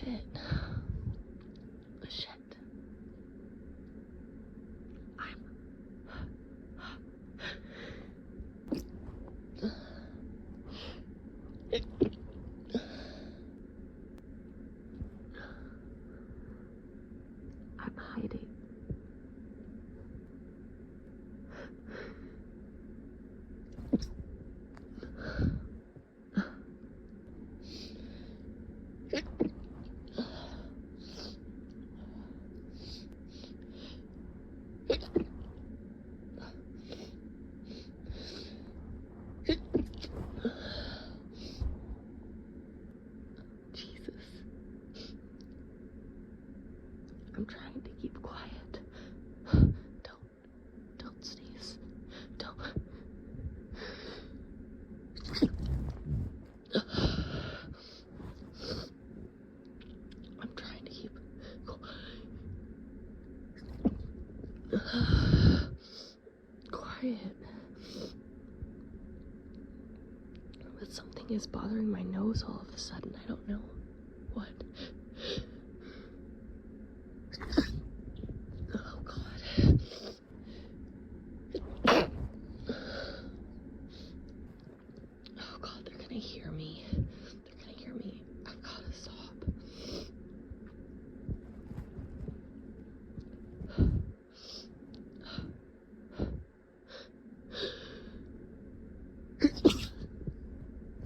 Shit. Shit. I'm hiding. Jesus. I'm trying to keep quiet. Don't sneeze. Don't. I'm trying to keep quiet. But something is bothering my nose all of a sudden. I don't know what. Oh God. Oh God, they're gonna hear me. They're gonna hear me. I've gotta stop.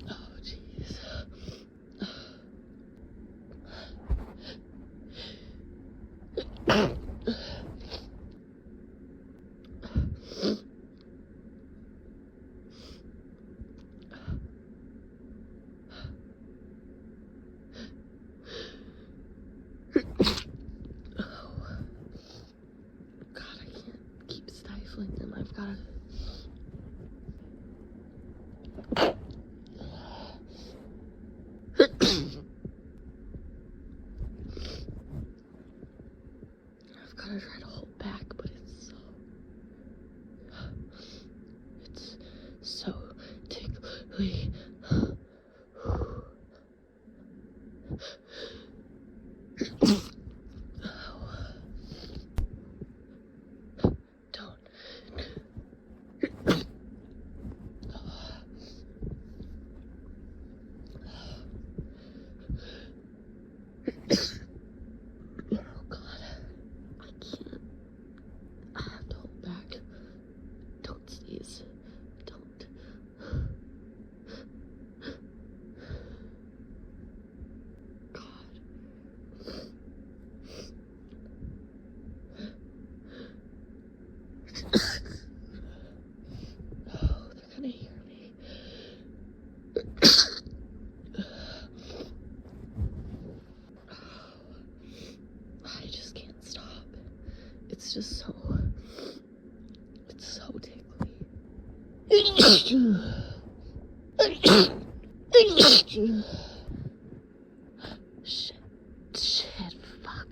Oh jeez. God, I can't keep stifling them. I've gotta. I've gotta try to hold back, but it's so tickly. Don't. Oh God, I can't. I have to hold back. Don't sneeze. Don't. God. Oh, they're gonna hear me. I just can't stop. It's just so. It's so tickly. Shit, fuck.